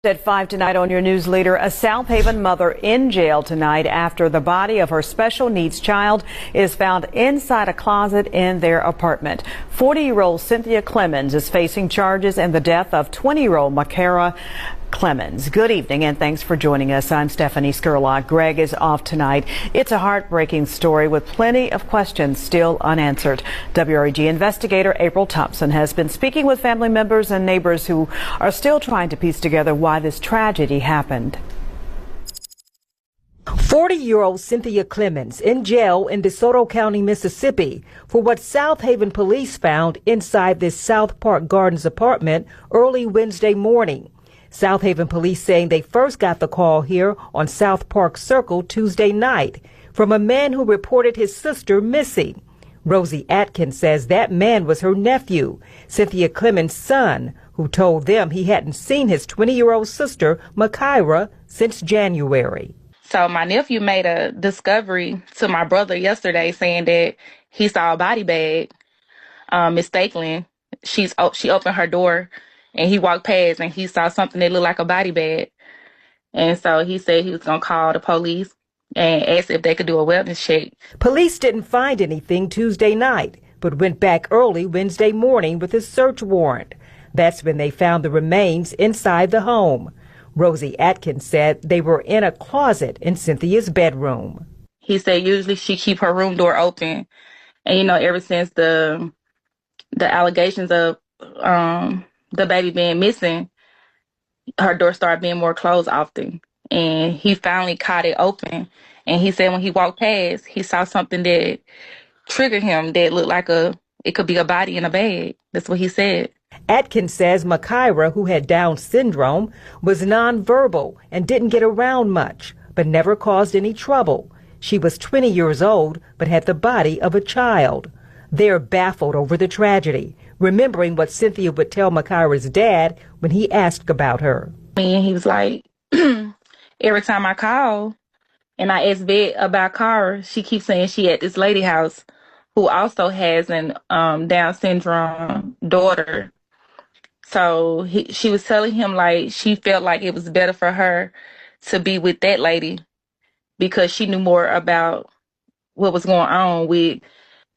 At 5 tonight on your news leader, a South Haven mother in jail tonight after the body of her special needs child is found inside a closet in their apartment. 40-year-old Cynthia Clemens is facing charges in the death of 20-year-old Makara Clemens. Good evening and thanks for joining us. I'm Stephanie Skurlock. Greg is off tonight. It's a heartbreaking story with plenty of questions still unanswered. WREG investigator April Thompson has been speaking with family members and neighbors who are still trying to piece together why this tragedy happened. 40-year-old Cynthia Clemens in jail in DeSoto County, Mississippi for what South Haven police found inside this South Park Gardens apartment early Wednesday morning. South Haven police saying they first got the call here on South Park Circle Tuesday night from a man who reported his sister missing. Rosie Atkins says that man was her nephew, Cynthia Clemens' son, who told them he hadn't seen his 20-year-old sister, Makira, since January. So my nephew made a discovery to my brother yesterday saying that he saw a body bag mistakenly. She opened her door and he walked past and he saw something that looked like a body bag. And so he said he was going to call the police and ask if they could do a wellness check. Police didn't find anything Tuesday night, but went back early Wednesday morning with a search warrant. That's when they found the remains inside the home. Rosie Atkins said they were in a closet in Cynthia's bedroom. He said usually she keep her room door open. And, ever since the allegations of the baby being missing, her door started being more closed often. And he finally caught it open. And he said when he walked past, he saw something that triggered him that looked like it could be a body in a bag. That's what he said. Atkins says Makira, who had Down syndrome, was nonverbal and didn't get around much, but never caused any trouble. She was 20 years old, but had the body of a child. They're baffled over the tragedy, remembering what Cynthia would tell Makira's dad when he asked about her. And he was like, every time I call and I ask Vet about Kara, she keeps saying she at this lady house who also has an Down syndrome daughter. So she was telling him like she felt like it was better for her to be with that lady because she knew more about what was going on with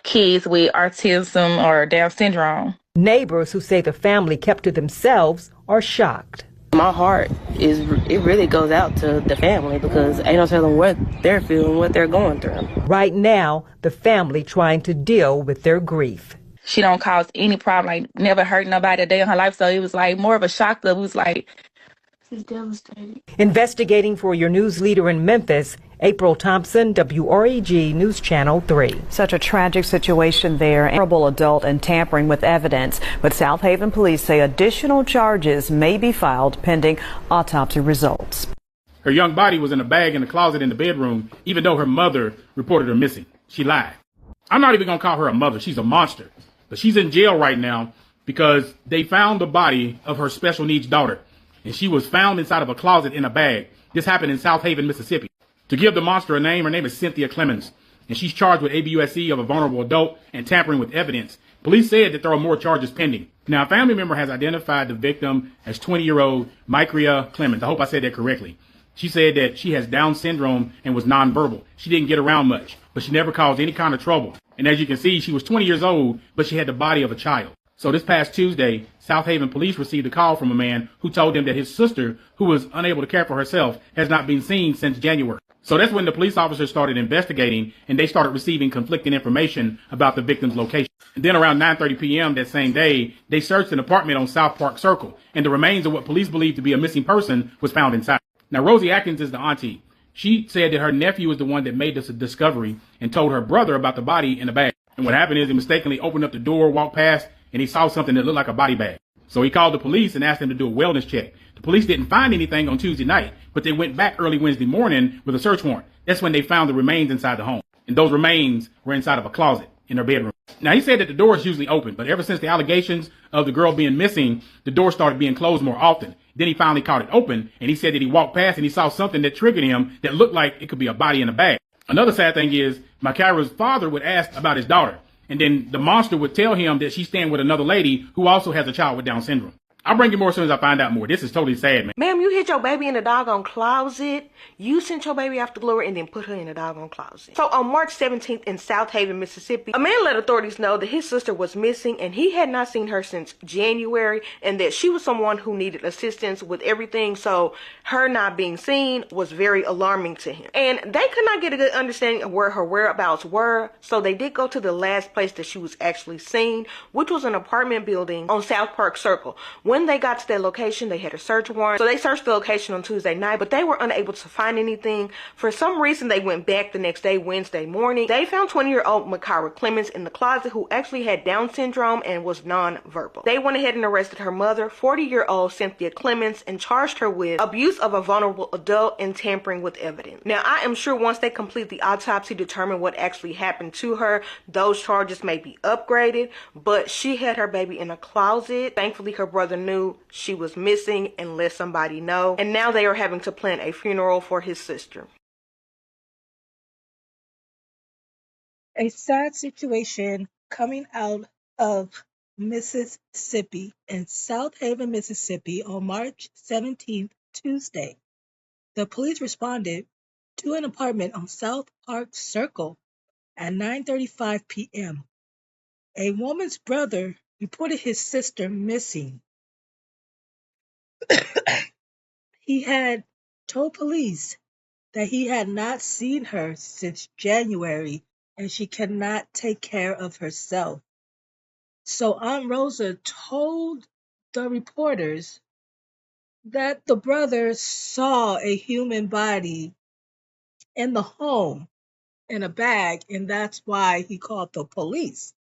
kids with autism or Down syndrome. Neighbors who say the family kept to themselves are shocked. My heart it really goes out to the family because ain't no telling what they're feeling, what they're going through. Right now, the family trying to deal with their grief. She don't cause any problem, like never hurt nobody a day in her life. So it was like more of a shock that was like, it's devastating. Investigating for your news leader in Memphis, April Thompson, WREG News Channel 3. Such a tragic situation there. Terrible adult and tampering with evidence. But South Haven police say additional charges may be filed pending autopsy results. Her young body was in a bag in the closet in the bedroom, even though her mother reported her missing. She lied. I'm not even going to call her a mother. She's a monster. But she's in jail right now because they found the body of her special needs daughter. And she was found inside of a closet in a bag. This happened in South Haven, Mississippi. To give the monster a name, her name is Cynthia Clemens. And she's charged with ABUSC of a vulnerable adult and tampering with evidence. Police said that there are more charges pending. Now, a family member has identified the victim as 20-year-old Makira Clemens. I hope I said that correctly. She said that she has Down syndrome and was nonverbal. She didn't get around much, but she never caused any kind of trouble. And as you can see, she was 20 years old, but she had the body of a child. So this past Tuesday, South Haven police received a call from a man who told them that his sister, who was unable to care for herself, has not been seen since January. So that's when the police officers started investigating and they started receiving conflicting information about the victim's location. And then around 9:30 p.m. that same day, they searched an apartment on South Park Circle, and the remains of what police believed to be a missing person was found inside. Now, Rosie Atkins is the auntie. She said that her nephew was the one that made this discovery and told her brother about the body in the bag. And what happened is he mistakenly opened up the door, walked past, and he saw something that looked like a body bag. So he called the police and asked them to do a wellness check. The police didn't find anything on Tuesday night, but they went back early Wednesday morning with a search warrant. That's when they found the remains inside the home. And those remains were inside of a closet in her bedroom. Now, he said that the door is usually open, but ever since the allegations of the girl being missing, the door started being closed more often. Then he finally caught it open, and he said that he walked past and he saw something that triggered him that looked like it could be a body in a bag. Another sad thing is Makira's father would ask about his daughter, and then the monster would tell him that she's staying with another lady who also has a child with Down syndrome. I'll bring you more as soon as I find out more. This is totally sad, man. Ma'am, you hid your baby in the doggone closet. You sent your baby after Glory and then put her in the doggone closet. So on March 17th in South Haven, Mississippi, a man let authorities know that his sister was missing and he had not seen her since January and that she was someone who needed assistance with everything. So her not being seen was very alarming to him. And they could not get a good understanding of where her whereabouts were. So they did go to the last place that she was actually seen, which was an apartment building on South Park Circle. When they got to that location, they had a search warrant. So they searched the location on Tuesday night, but they were unable to find anything. For some reason, they went back the next day, Wednesday morning. They found 20-year-old Makira Clemens in the closet who actually had Down syndrome and was non-verbal. They went ahead and arrested her mother, 40-year-old Cynthia Clemens, and charged her with abuse of a vulnerable adult and tampering with evidence. Now, I am sure once they complete the autopsy, determine what actually happened to her, those charges may be upgraded, but she had her baby in a closet. Thankfully, her brother knew she was missing and let somebody know, and now they are having to plan a funeral for his sister. A sad situation coming out of Mississippi in South Haven, Mississippi on March 17th, Tuesday. The police responded to an apartment on South Park Circle at 9:35 p.m. A woman's brother reported his sister missing. He had told police that he had not seen her since January and she cannot take care of herself. So Aunt Rosa told the reporters that the brother saw a human body in the home in a bag, and that's why he called the police.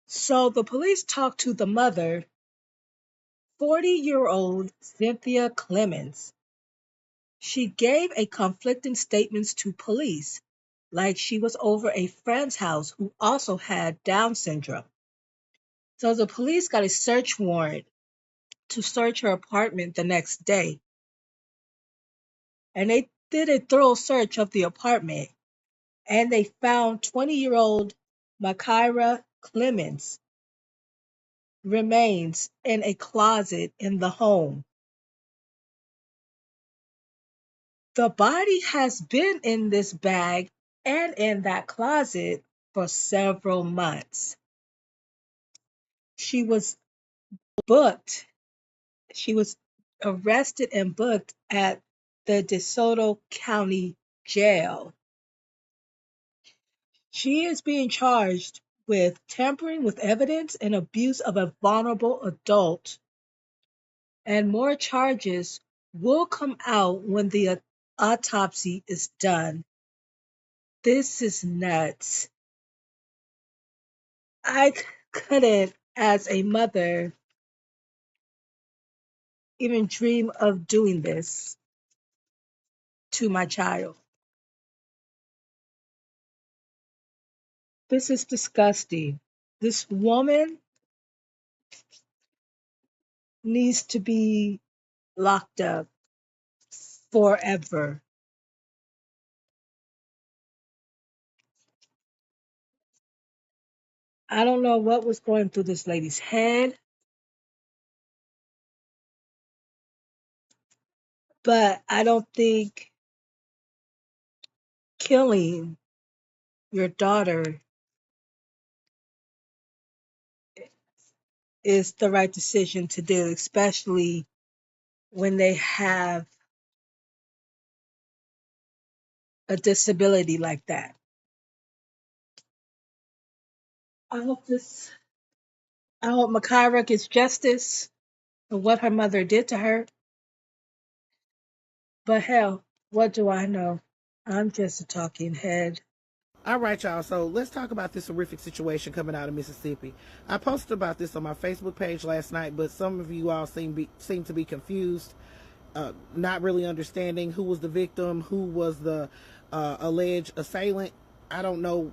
So the police talked to the mother, 40-year-old Cynthia Clemens. She gave a conflicting statements to police, like she was over a friend's house who also had Down syndrome. So the police got a search warrant to search her apartment the next day. And they did a thorough search of the apartment, and they found 20-year-old Makira Clemens remains in a closet in the home. The body has been in this bag and in that closet for several months. She was booked. She was arrested and booked at the DeSoto County Jail. She is being charged with tampering with evidence and abuse of a vulnerable adult. And more charges will come out when the autopsy is done. This is nuts. I couldn't, as a mother, even dream of doing this to my child. This is disgusting. This woman needs to be locked up forever. I don't know what was going through this lady's head, but I don't think killing your daughter is the right decision to do, especially when they have a disability like that. I hope Makira gets justice for what her mother did to her. But hell, what do I know? I'm just a talking head. All right, y'all. So let's talk about this horrific situation coming out of Mississippi. I posted about this on my Facebook page last night, but some of you all seem to be confused, not really understanding who was the victim, who was the alleged assailant. I don't know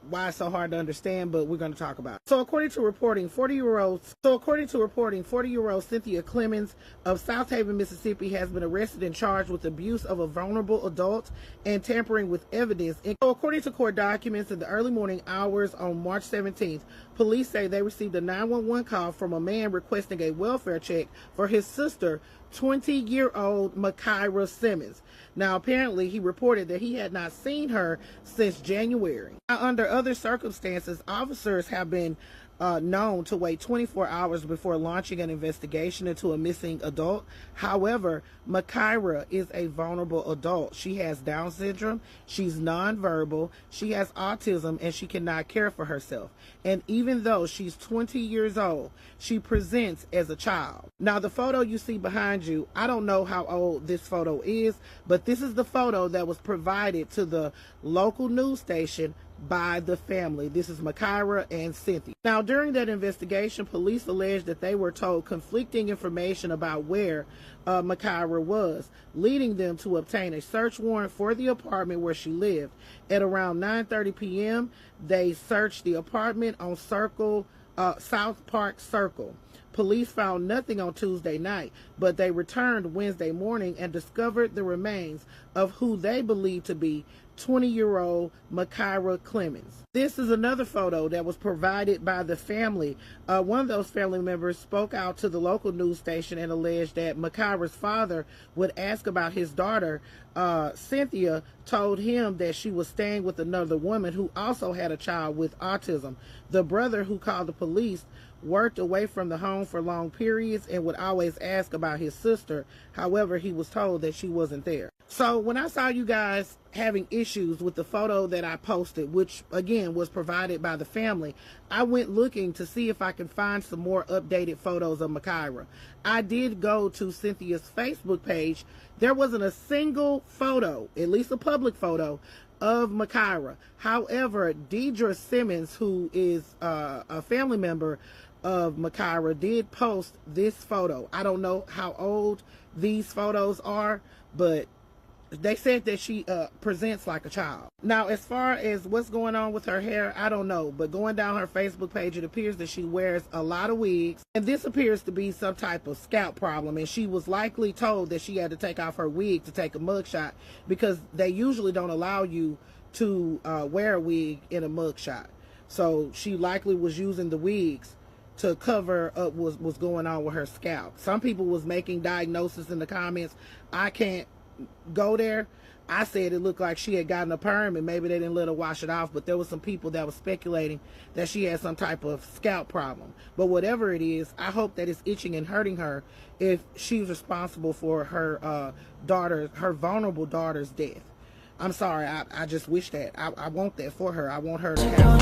why it's so hard to understand, but we're going to talk about it. So according to reporting, 40-year-old Cynthia Clemens of South Haven, Mississippi has been arrested and charged with abuse of a vulnerable adult and tampering with evidence. So according to court documents, in the early morning hours on March 17th, police say they received a 911 call from a man requesting a welfare check for his sister, 20-year-old Makira Simmons. Now, apparently, he reported that he had not seen her since January. Now, under other circumstances, officers have been known to wait 24 hours before launching an investigation into a missing adult. However, Makira is a vulnerable adult. She has Down syndrome, she's nonverbal, she has autism, and she cannot care for herself. And even though she's 20 years old, she presents as a child. Now, the photo you see behind you, I don't know how old this photo is, but this is the photo that was provided to the local news station by the family. This is Makira and Cynthia. Now, during that investigation, police alleged that they were told conflicting information about where Makira was, leading them to obtain a search warrant for the apartment where she lived. At around 9:30 p.m., they searched the apartment on South Park Circle. Police found nothing on Tuesday night, but they returned Wednesday morning and discovered the remains of who they believed to be 20-year-old Makira Clemens. This is another photo that was provided by the family. One of those family members spoke out to the local news station and alleged that Makira's father would ask about his daughter. Cynthia told him that she was staying with another woman who also had a child with autism. The brother, who called the police, worked away from the home for long periods and would always ask about his sister. However, he was told that she wasn't there. So when I saw you guys having issues with the photo that I posted, which again was provided by the family, I went looking to see if I could find some more updated photos of Makira. I did go to Cynthia's Facebook page. There wasn't a single photo, at least a public photo, of Makira. However, Deidre Simmons, who is a family member of Makira, did post this photo. I don't know how old these photos are, but they said that she presents like a child. Now, as far as what's going on with her hair, I don't know. But going down her Facebook page, it appears that she wears a lot of wigs. And this appears to be some type of scalp problem. And she was likely told that she had to take off her wig to take a mugshot, because they usually don't allow you to wear a wig in a mugshot. So she likely was using the wigs to cover up what's going on with her scalp. Some people was making diagnoses in the comments. I can't go there. I said it looked like she had gotten a perm and maybe they didn't let her wash it off, but there was some people that was speculating that she had some type of scalp problem. But whatever it is, I hope that it's itching and hurting her if she's responsible for her her vulnerable daughter's death. I'm sorry, I just wish that. I want that for her. I want her to have